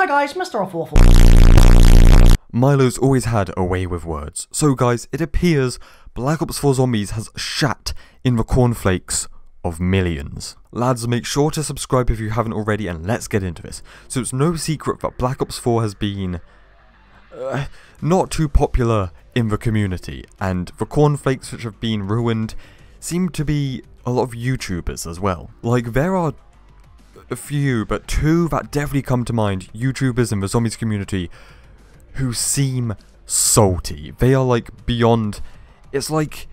Hi guys, Mr. Waffle. Milo's always had a way with words. So guys, it appears Black Ops 4 Zombies has shat in the cornflakes of millions. Lads, make sure to subscribe if you haven't already, and let's get into this. So it's no secret that Black Ops 4 has been not too popular in the community, and the cornflakes which have been ruined seem to be a lot of YouTubers as well. Like, there are a few, but two that definitely come to mind, YouTubers in the zombies community who seem salty. They are like beyond, it's like,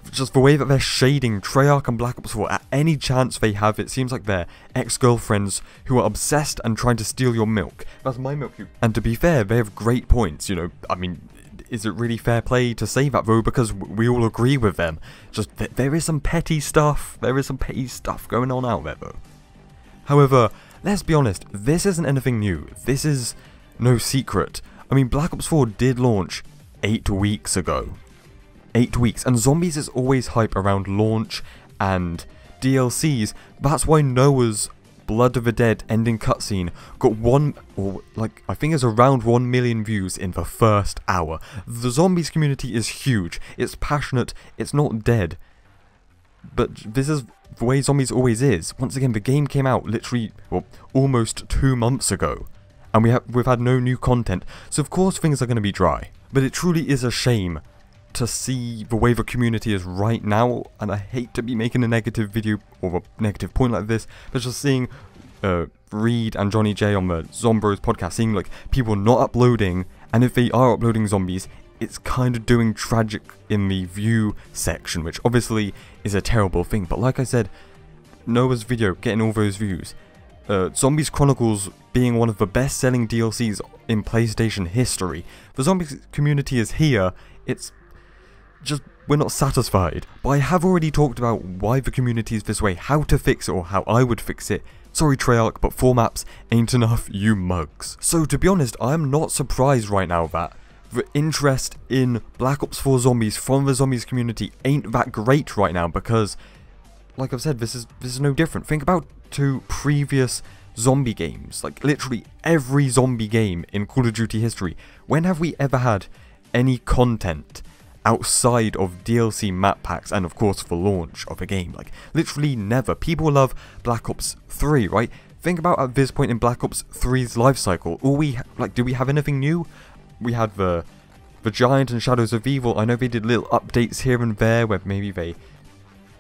just the way that they're shading Treyarch and Black Ops 4 at any chance they have. It seems like they're ex-girlfriends who are obsessed and trying to steal your milk. That's my milk. And to be fair, they have great points, you know. I mean, is it really fair play to say that though, because we all agree with them? Just, there is some petty stuff, going on out there though. However, let's be honest, this isn't anything new. This is no secret. I mean, Black Ops 4 did launch 8 weeks ago. 8 weeks, and zombies is always hype around launch and DLCs. That's why Noah's Blood of the Dead ending cutscene got I think it's around 1 million views in the first hour. The zombies community is huge, it's passionate, it's not dead. But this is the way zombies always is. Once again, the game came out literally, well, almost 2 months ago, and we've had no new content, so of course things are going to be dry. But it truly is a shame to see the way the community is right now, and I hate to be making a negative video or a negative point like this, but just seeing Reed and Johnny J on the Zombros podcast, seeing like people not uploading, and if they are uploading zombies, it's kind of doing tragic in the view section, which obviously is a terrible thing. But like I said, Noah's video getting all those views, Zombies Chronicles being one of the best selling DLCs in PlayStation history, the zombies community is here. It's just, we're not satisfied. But I have already talked about why the community is this way, how to fix it, or how I would fix it. Sorry Treyarch, but 4 maps ain't enough, you mugs. So to be honest, I'm not surprised right now that the interest in Black Ops 4 Zombies from the zombies community ain't that great right now, because, like I've said, this is no different. Think about 2 previous zombie games, like literally every zombie game in Call of Duty history. When have we ever had any content outside of DLC map packs and of course the launch of a game? Like, literally never. People love Black Ops 3, right? Think about at this point in Black Ops 3's life cycle, do we have anything new? We had the Giant and Shadows of Evil. I know they did little updates here and there where maybe they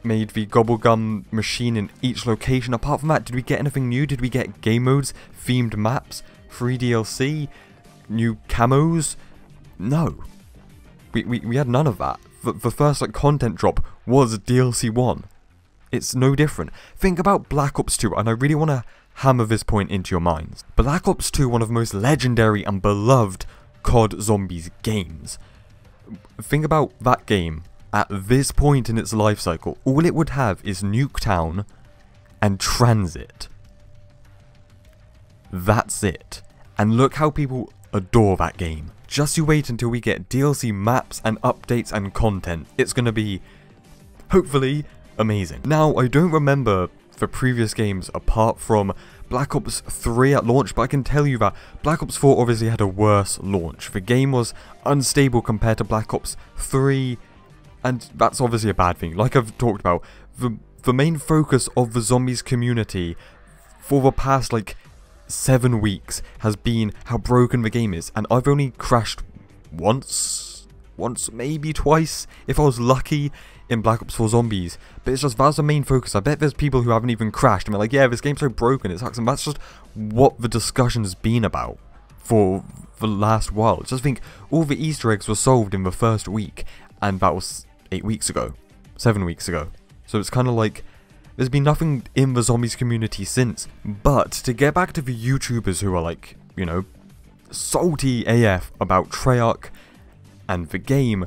made the Gobblegum machine in each location. Apart from that, did we get anything new? Did we get game modes, themed maps, free DLC, new camos? No. We had none of that. The first content drop was DLC 1. It's no different. Think about Black Ops 2, and I really want to hammer this point into your minds. Black Ops 2, one of the most legendary and beloved COD Zombies games. Think about that game at this point in its life cycle. All it would have is Nuketown and Transit. That's it. And look how people adore that game. Just you wait until we get DLC maps and updates and content. It's gonna be, hopefully, amazing. Now, I don't remember the previous games apart from Black Ops 3 at launch, but I can tell you that Black Ops 4 obviously had a worse launch. The game was unstable compared to Black Ops 3, and that's obviously a bad thing. Like I've talked about, the main focus of the zombies community for the past 7 weeks has been how broken the game is, and I've only crashed once, maybe twice, if I was lucky, in Black Ops 4 Zombies. But it's just, that's the main focus. I bet there's people who haven't even crashed and they're like, yeah, this game's so broken, it sucks, and that's just what the discussion's been about for the last while. Just think, all the Easter eggs were solved in the first week, and that was 8 weeks ago, 7 weeks ago. So it's kind of like, there's been nothing in the zombies community since. But to get back to the YouTubers who are you know, salty AF about Treyarch and the game,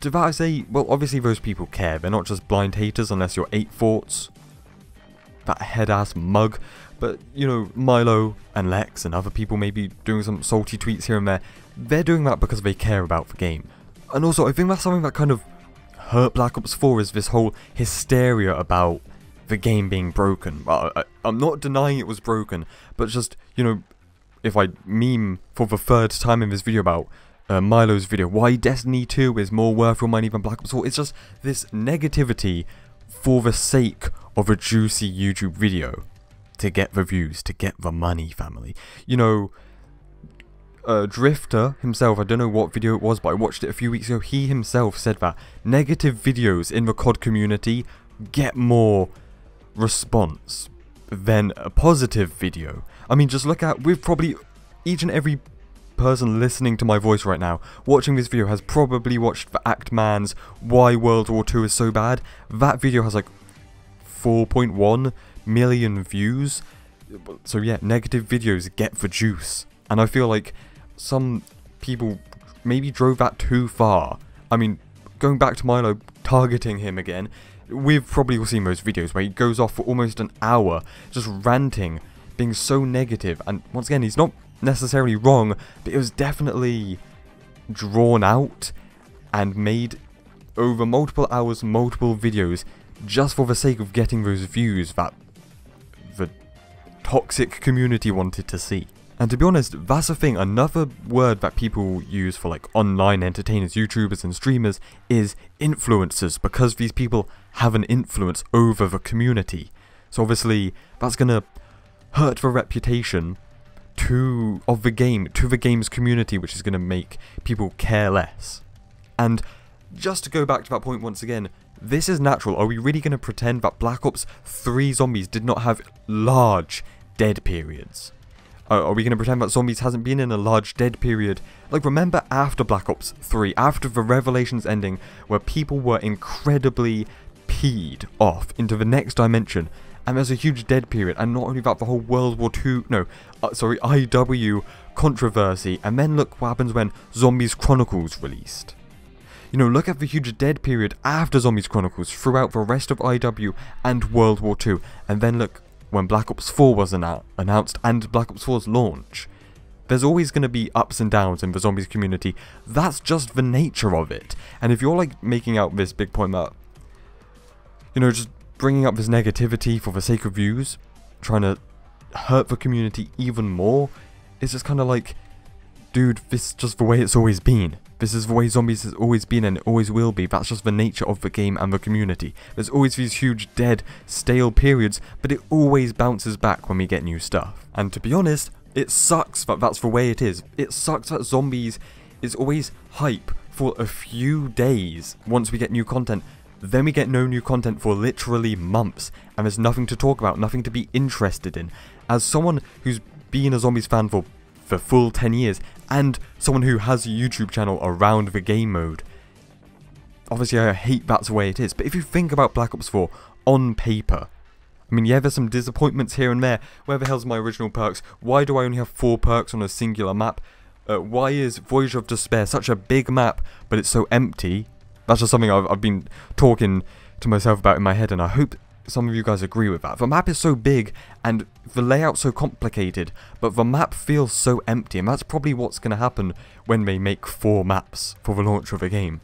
to that I say, well, obviously those people care. They're not just blind haters unless you're 8 Thoughts, that head-ass mug. But, you know, Milo and Lex and other people maybe doing some salty tweets here and there, they're doing that because they care about the game. And also, I think that's something that kind of hurt Black Ops 4, is this whole hysteria about the game being broken. I'm not denying it was broken, but just, you know, if I meme for the third time in this video about Milo's video, why Destiny 2 is more worth your money than Black Ops 4. It's just this negativity for the sake of a juicy YouTube video. To get the views, to get the money, family. You know, Drifter himself, I don't know what video it was, but I watched it a few weeks ago. He himself said that negative videos in the COD community get more response than a positive video. I mean, just look at, we've probably, each and every person listening to my voice right now, watching this video, has probably watched the Act Man's Why World War II is So Bad. That video has like 4.1 million views. So yeah, negative videos get the juice. And I feel like some people maybe drove that too far. I mean, going back to Milo, targeting him again, we've probably all seen those videos where he goes off for almost an hour just ranting, being so negative. And once again, he's not necessarily wrong, but it was definitely drawn out and made over multiple hours, multiple videos, just for the sake of getting those views that the toxic community wanted to see. And to be honest, that's the thing, another word that people use for like online entertainers, YouTubers and streamers is influencers, because these people have an influence over the community. So obviously that's gonna hurt the reputation of the game, to the game's community, which is gonna make people care less. And just to go back to that point once again, this is natural. Are we really going to pretend that Black Ops 3 zombies did not have large dead periods? Are we going to pretend that zombies hasn't been in a large dead period? Like, remember after Black Ops 3, after the Revelations ending, where people were incredibly peed off into the next dimension, and there's a huge dead period, and not only that, the whole World War II, IW controversy, and then look what happens when Zombies Chronicles released. You know, look at the huge dead period after Zombies Chronicles throughout the rest of IW and World War II, and then look when Black Ops 4 was announced and Black Ops 4's launch. There's always going to be ups and downs in the zombies community. That's just the nature of it. And if you're like making out this big point that, you know, just bringing up this negativity for the sake of views, trying to hurt the community even more, it's just kind of like, dude, this is just the way it's always been. This is the way zombies has always been and it always will be. That's just the nature of the game and the community. There's always these huge dead, stale periods, but it always bounces back when we get new stuff. And to be honest, it sucks that that's the way it is. It sucks that zombies is always hype for a few days once we get new content. Then we get no new content for literally months, and there's nothing to talk about, nothing to be interested in. As someone who's been a zombies fan for full 10 years, and someone who has a YouTube channel around the game mode, obviously I hate that's the way it is. But if you think about Black Ops 4 on paper, I mean, yeah, there's some disappointments here and there. Where the hell's my original perks? Why do I only have 4 perks on a singular map? Why is Voyage of Despair such a big map, but it's so empty? That's just something I've been talking to myself about in my head, and I hope some of you guys agree with that. The map is so big and the layout so complicated, but the map feels so empty, and that's probably what's going to happen when they make 4 maps for the launch of the game.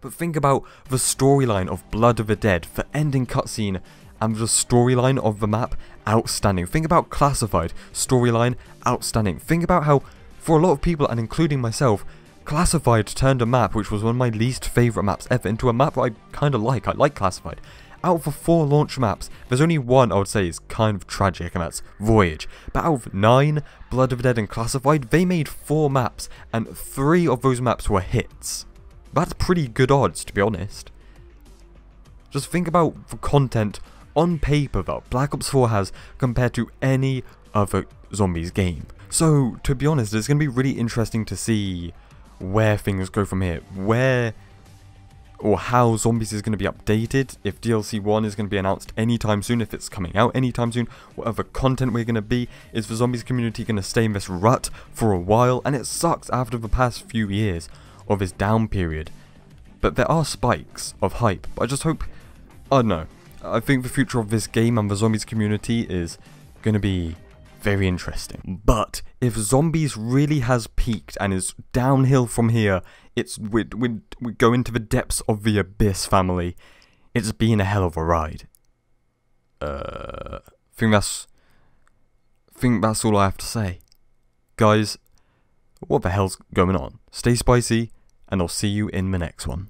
But think about the storyline of Blood of the Dead, the ending cutscene, and the storyline of the map, outstanding. Think about Classified, storyline, outstanding. Think about how, for a lot of people, and including myself, Classified turned a map which was one of my least favourite maps ever into a map that I kind of like. I like Classified. Out of the 4 launch maps, there's only one I would say is kind of tragic, and that's Voyage. But out of 9, Blood of the Dead and Classified, they made 4 maps, and 3 of those maps were hits. That's pretty good odds, to be honest. Just think about the content on paper that Black Ops 4 has compared to any other zombies game. So, to be honest, it's going to be really interesting to see where things go from here. Where or how zombies is going to be updated, if DLC 1 is going to be announced anytime soon, if it's coming out anytime soon, whatever content we're going to be. Is the zombies community going to stay in this rut for a while? And it sucks after the past few years of this down period. But there are spikes of hype. But I just hope, I don't know, I think the future of this game and the zombies community is going to be very interesting. But if zombies really has peaked and is downhill from here, we go into the depths of the abyss, family. It's been a hell of a ride. Think that's all I have to say. guys, what the hell's going on? Stay spicy, and I'll see you in the next one.